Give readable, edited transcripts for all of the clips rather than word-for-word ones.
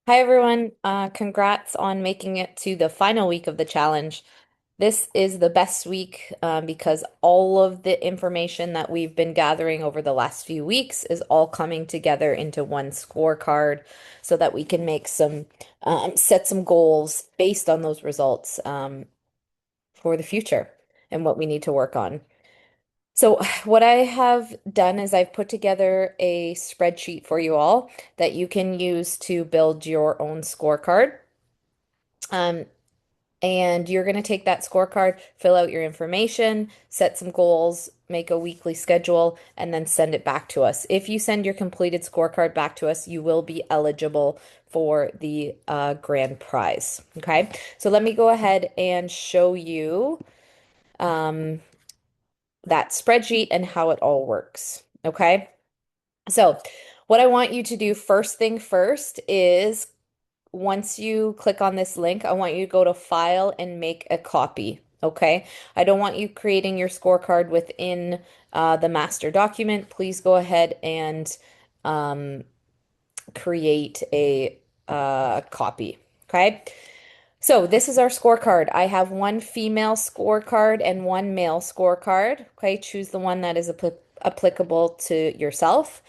Hi everyone. Congrats on making it to the final week of the challenge. This is the best week because all of the information that we've been gathering over the last few weeks is all coming together into one scorecard so that we can make set some goals based on those results for the future and what we need to work on. So, what I have done is I've put together a spreadsheet for you all that you can use to build your own scorecard. Um, and you're going to take that scorecard, fill out your information, set some goals, make a weekly schedule, and then send it back to us. If you send your completed scorecard back to us, you will be eligible for the grand prize. Okay, so let me go ahead and show you um, that spreadsheet and how it all works. Okay, so what I want you to do first thing first is once you click on this link, I want you to go to File and make a copy. Okay. I don't want you creating your scorecard within the master document. Please go ahead and um, create a copy. Okay. So this is our scorecard. I have one female scorecard and one male scorecard. Okay. Choose the one that is applicable to yourself.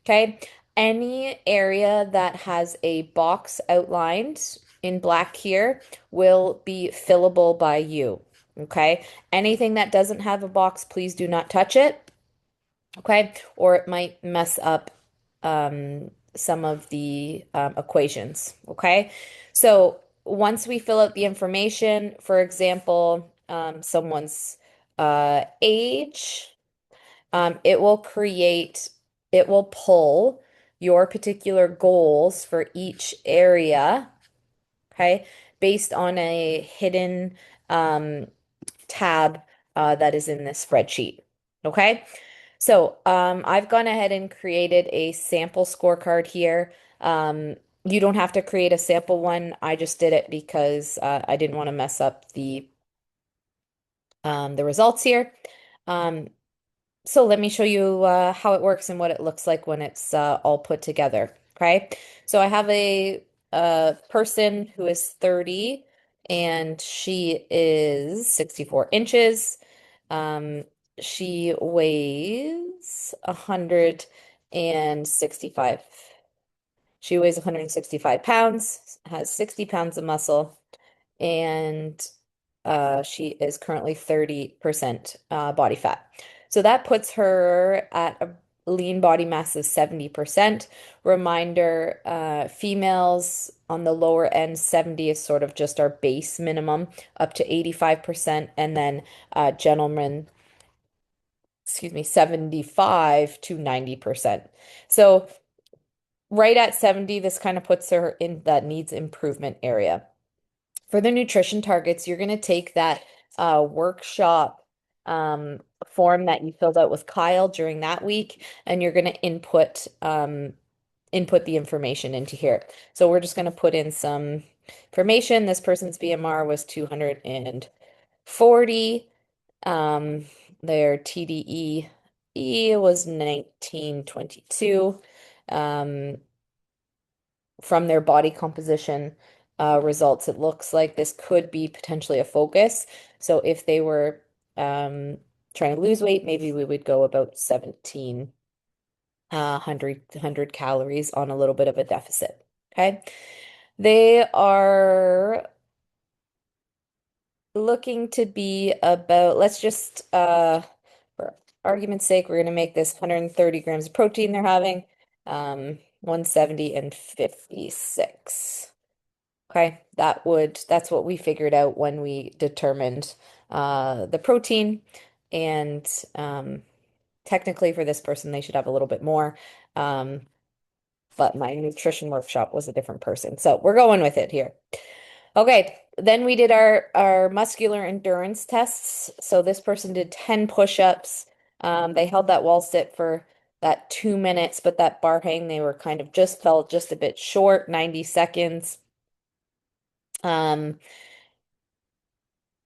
Okay. Any area that has a box outlined in black here will be fillable by you. Okay. Anything that doesn't have a box, please do not touch it. Okay. Or it might mess up some of the equations. Okay. So once we fill out the information, for example, someone's age. It will pull your particular goals for each area, okay, based on a hidden um, tab that is in this spreadsheet. Okay, so I've gone ahead and created a sample scorecard here. You don't have to create a sample one. I just did it because I didn't want to mess up the results here. Um, So let me show you how it works and what it looks like when it's all put together. Okay. So I have a person who is 30 and she is 64 inches. Um, she weighs 165. She weighs 165 pounds, has 60 pounds of muscle, and she is currently 30% body fat. So that puts her at a lean body mass of 70%. Reminder, females on the lower end, 70 is sort of just our base minimum, up to 85%, and then gentlemen, excuse me, 75 to 90%. So right at 70, this kind of puts her in that needs improvement area. For the nutrition targets, you're going to take that workshop form that you filled out with Kyle during that week, and you're going to input the information into here. So we're just going to put in some information. This person's BMR was 240. Um, their TDEE was 1922. Um, from their body composition results, it looks like this could be potentially a focus. So if they were trying to lose weight, maybe we would go about 17 100 calories on a little bit of a deficit. Okay. They are looking to be about, let's just, for argument's sake, we're going to make this 130 grams of protein they're having, 170 and 56. Okay, that's what we figured out when we determined the protein. And technically for this person, they should have a little bit more. Um, but my nutrition workshop was a different person. So we're going with it here. Okay, then we did our muscular endurance tests. So this person did 10 push-ups. They held that wall sit for that 2 minutes, but that bar hang, they were kind of just fell just a bit short, 90 seconds. Um,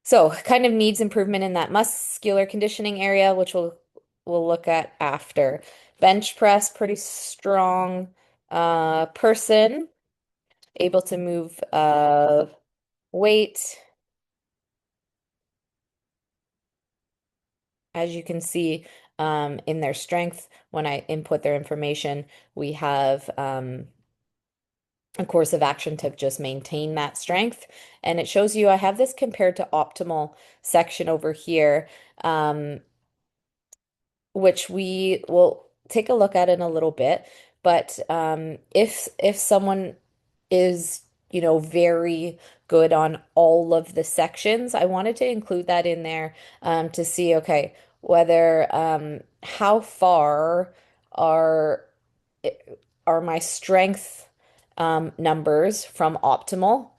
So kind of needs improvement in that muscular conditioning area, which we'll look at after. Bench press, pretty strong person. able to move weight. As you can see in their strength, when I input their information, we have a course of action to just maintain that strength. And it shows you I have this compared to optimal section over here, which we will take a look at in a little bit. But if someone is, very good on all of the sections, I wanted to include that in there to see, okay, whether how far are are my strength numbers from optimal?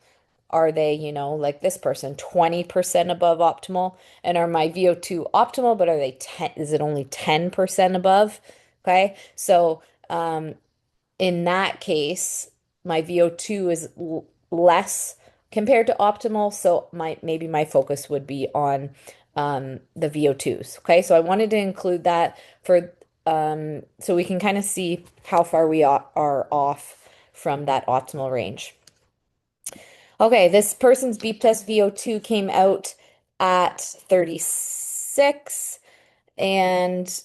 Are they, like this person, 20% above optimal? And are my VO2 optimal, but are they 10, is it only 10% above? Okay. So, in that case, my VO2 is less compared to optimal, so maybe my focus would be on the VO2s. Okay, so I wanted to include that for so we can kind of see how far we are off from that optimal range. Okay, this person's beep test VO2 came out at 36, and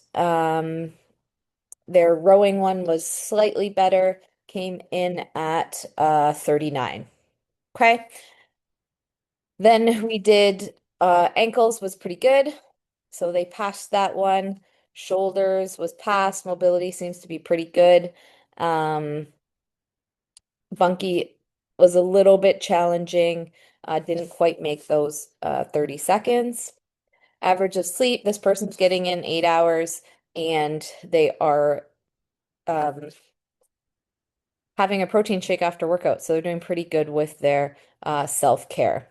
their rowing one was slightly better, came in at 39. Okay. Then we did ankles was pretty good. So they passed that one. Shoulders was passed. Mobility seems to be pretty good. Um, Bunky was a little bit challenging. Didn't quite make those 30 seconds. Average of sleep, this person's getting in 8 hours and they are um, having a protein shake after workout. So they're doing pretty good with their self-care.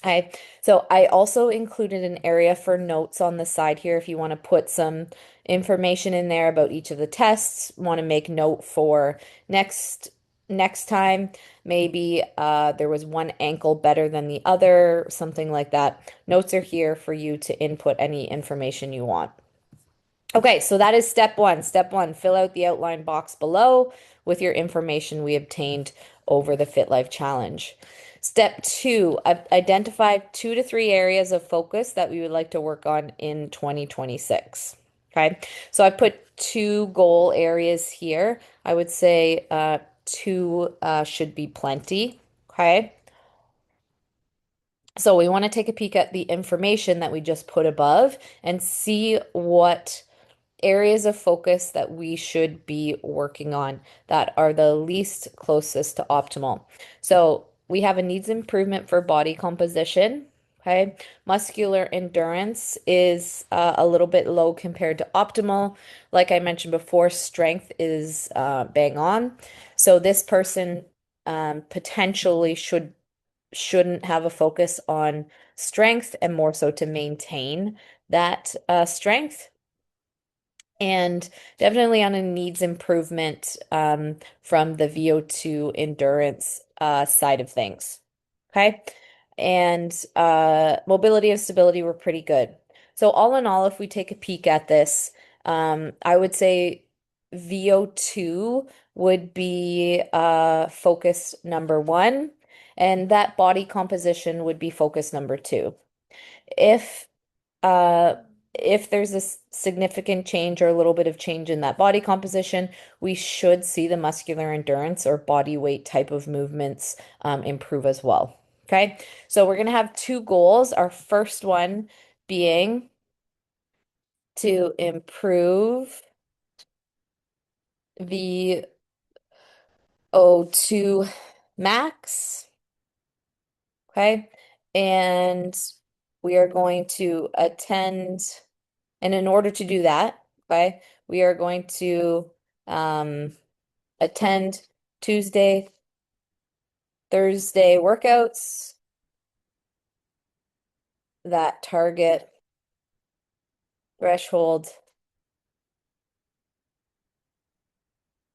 Okay, so I also included an area for notes on the side here if you want to put some information in there about each of the tests, want to make note for next time. Maybe there was one ankle better than the other, something like that. Notes are here for you to input any information you want. Okay, so that is step one. Step one, fill out the outline box below with your information we obtained over the Fit Life Challenge. Step two, identify 2 to 3 areas of focus that we would like to work on in 2026. Okay, so I put 2 goal areas here. I would say two should be plenty. Okay, so we want to take a peek at the information that we just put above and see what areas of focus that we should be working on that are the least closest to optimal. So we have a needs improvement for body composition. Okay. Muscular endurance is a little bit low compared to optimal. Like I mentioned before, strength is bang on. So this person potentially shouldn't have a focus on strength and more so to maintain that strength, and definitely on a needs improvement from the VO2 endurance side of things. Okay. And mobility and stability were pretty good. So all in all, if we take a peek at this, I would say VO2 would be focus number one, and that body composition would be focus number two. If uh, if there's a significant change or a little bit of change in that body composition, we should see the muscular endurance or body weight type of movements improve as well. Okay, so we're going to have 2 goals. Our first one being to improve the O2 max. Okay, and we are going to attend. And in order to do that, okay, we are going to attend Tuesday, Thursday workouts that target threshold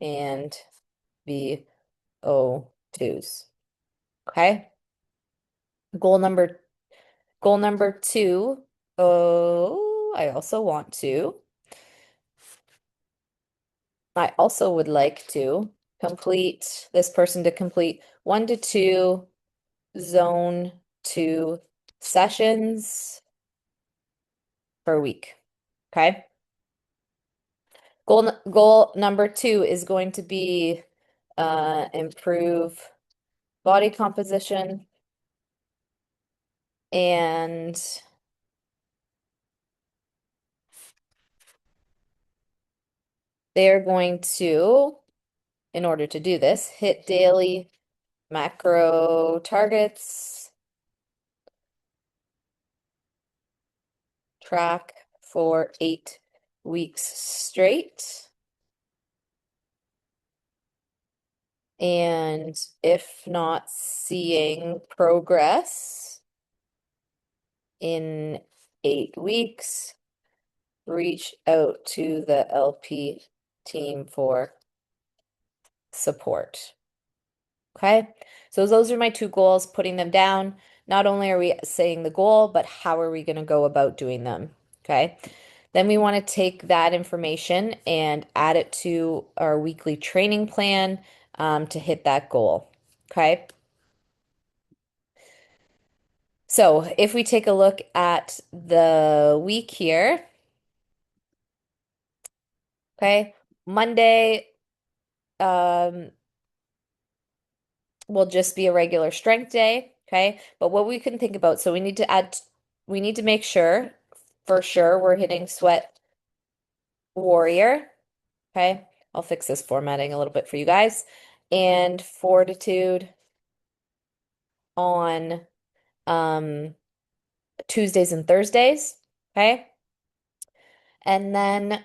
and VO2s. Okay. Goal number goal number two. Oh, I also would like to complete this person to complete 1 to 2 zone 2 sessions per week. Okay. Goal number 2 is going to be improve body composition and they're going to, in order to do this, hit daily macro targets, track for 8 weeks straight. And if not seeing progress in 8 weeks, reach out to the LP team for support. Okay, so those are my 2 goals, putting them down. Not only are we saying the goal, but how are we going to go about doing them? Okay, then we want to take that information and add it to our weekly training plan to hit that goal. Okay, so if we take a look at the week here, okay, Monday um, will just be a regular strength day, okay? But what we can think about, so we need to make sure, for sure, we're hitting sweat warrior, okay? I'll fix this formatting a little bit for you guys. And fortitude on um, Tuesdays and Thursdays, okay? And then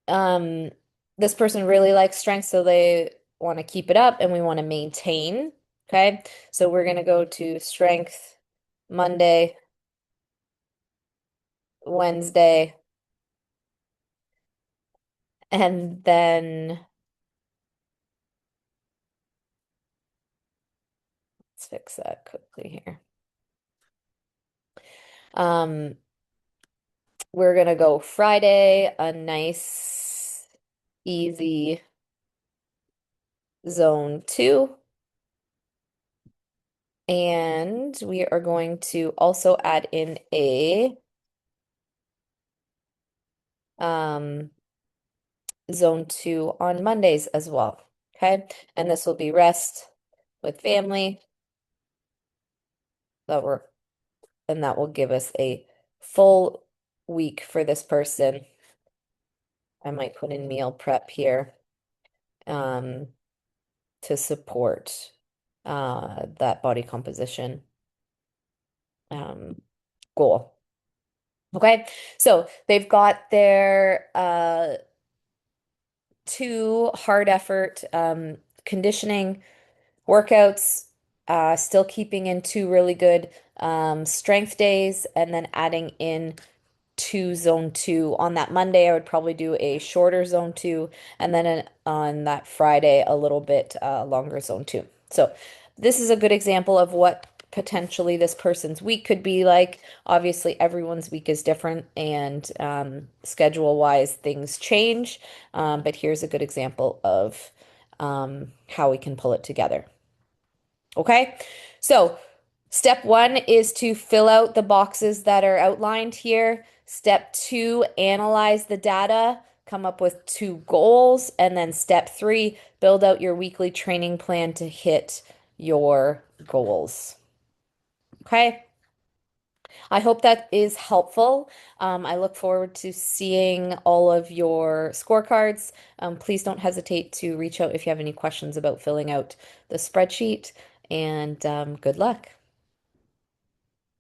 um, this person really likes strength, so they want to keep it up and we want to maintain, okay? So we're going to go to strength Monday, Wednesday, and then let's fix that quickly here. Um, we're gonna go Friday, a nice, easy zone 2. And we are going to also add in a um, zone 2 on Mondays as well. Okay. And this will be rest with family. That we're and that will give us a full week for this person. I might put in meal prep here um, to support that body composition um, goal. Okay, so they've got their 2 hard effort conditioning workouts, still keeping in 2 really good strength days, and then adding in 2 zone 2 on that Monday. I would probably do a shorter zone 2, and then on that Friday a little bit longer zone 2. So this is a good example of what potentially this person's week could be like. Obviously, everyone's week is different, and schedule wise things change. But here's a good example of how we can pull it together. Okay, so step 1 is to fill out the boxes that are outlined here. Step 2, analyze the data, come up with 2 goals. And then step 3, build out your weekly training plan to hit your goals. Okay, I hope that is helpful. I look forward to seeing all of your scorecards. Please don't hesitate to reach out if you have any questions about filling out the spreadsheet, and good luck.